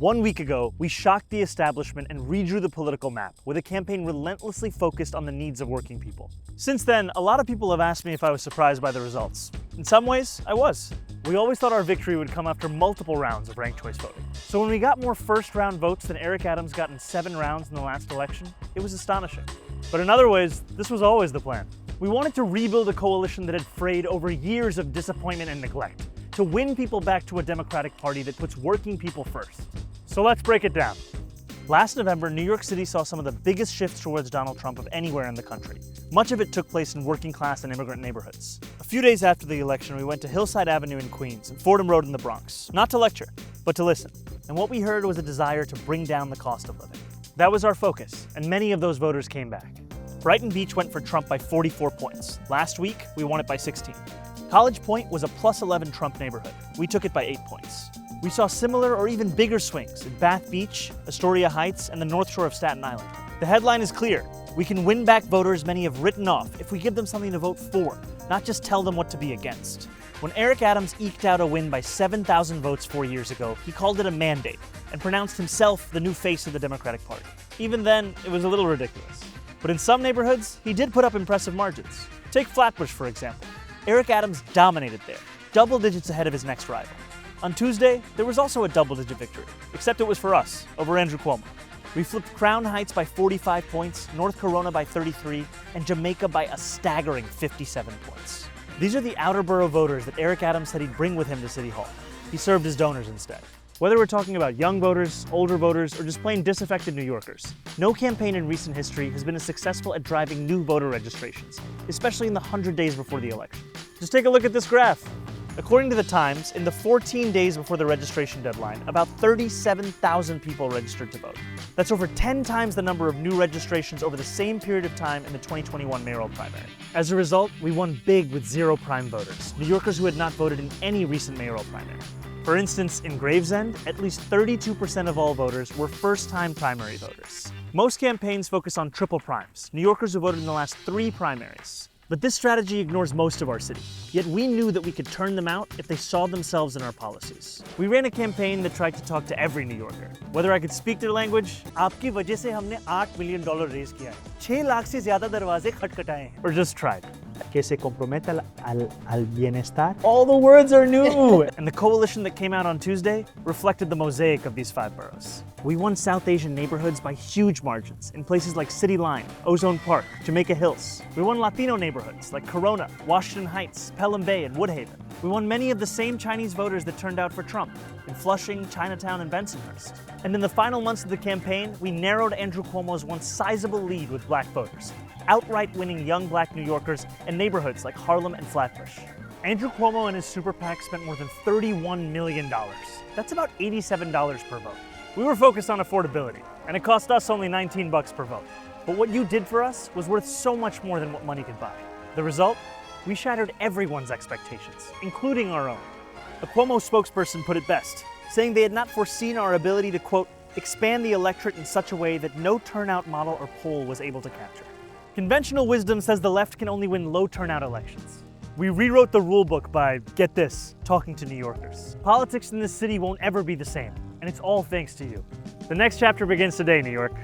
1 week ago, we shocked the establishment and redrew the political map with a campaign relentlessly focused on the needs of working people. Since then, a lot of people have asked me if I was surprised by the results. In some ways, I was. We always thought our victory would come after multiple rounds of ranked choice voting. So when we got more first-round votes than Eric Adams got in 7 rounds in the last election, it was astonishing. But in other ways, this was always the plan. We wanted to rebuild a coalition that had frayed over years of disappointment and neglect, to win people back to a Democratic Party that puts working people first. So let's break it down. Last November, New York City saw some of the biggest shifts towards Donald Trump of anywhere in the country. Much of it took place in working class and immigrant neighborhoods. A few days after the election, we went to Hillside Avenue in Queens and Fordham Road in the Bronx, not to lecture, but to listen. And what we heard was a desire to bring down the cost of living. That was our focus, and many of those voters came back. Brighton Beach went for Trump by 44 points. Last week, we won it by 16. College Point was a plus 11 Trump neighborhood. We took it by 8 points. We saw similar or even bigger swings in Bath Beach, Astoria Heights, and the North Shore of Staten Island. The headline is clear. We can win back voters many have written off if we give them something to vote for, not just tell them what to be against. When Eric Adams eked out a win by 7,000 votes 4 years ago, he called it a mandate and pronounced himself the new face of the Democratic Party. Even then, it was a little ridiculous. But in some neighborhoods, he did put up impressive margins. Take Flatbush, for example. Eric Adams dominated there, double digits ahead of his next rival. On Tuesday, there was also a double-digit victory, except it was for us, over Andrew Cuomo. We flipped Crown Heights by 45 points, North Corona by 33, and Jamaica by a staggering 57 points. These are the outer borough voters that Eric Adams said he'd bring with him to City Hall. He served as donors instead. Whether we're talking about young voters, older voters, or just plain disaffected New Yorkers, no campaign in recent history has been as successful at driving new voter registrations, especially in the 100 days before the election. Just take a look at this graph. According to the Times, in the 14 days before the registration deadline, about 37,000 people registered to vote. That's over 10 times the number of new registrations over the same period of time in the 2021 mayoral primary. As a result, we won big with 0 prime voters, New Yorkers who had not voted in any recent mayoral primary. For instance, in Gravesend, at least 32% of all voters were first-time primary voters. Most campaigns focus on triple primes, New Yorkers who voted in the last 3 primaries. But this strategy ignores most of our city, yet we knew that we could turn them out if they saw themselves in our policies. We ran a campaign that tried to talk to every New Yorker. Whether I could speak their language, आपकी वजह से हमने $8 million raise किया है, 6 लाख से ज़्यादा दरवाजे खटखटाए हैं, or just tried. que se comprometa al bienestar. All the words are new! And the coalition that came out on Tuesday reflected the mosaic of these 5 boroughs. We won South Asian neighborhoods by huge margins in places like City Line, Ozone Park, Jamaica Hills. We won Latino neighborhoods like Corona, Washington Heights, Pelham Bay, and Woodhaven. We won many of the same Chinese voters that turned out for Trump in Flushing, Chinatown, and Bensonhurst. And in the final months of the campaign, we narrowed Andrew Cuomo's once sizable lead with black voters, outright winning young black New Yorkers in neighborhoods like Harlem and Flatbush. Andrew Cuomo and his super PAC spent more than $31 million. That's about $87 per vote. We were focused on affordability, and it cost us only $19 per vote. But what you did for us was worth so much more than what money could buy. The result? We shattered everyone's expectations, including our own. A Cuomo spokesperson put it best, saying they had not foreseen our ability to, quote, expand the electorate in such a way that no turnout model or poll was able to capture. Conventional wisdom says the left can only win low turnout elections. We rewrote the rule book by, get this, talking to New Yorkers. Politics in this city won't ever be the same, and it's all thanks to you. The next chapter begins today, New York.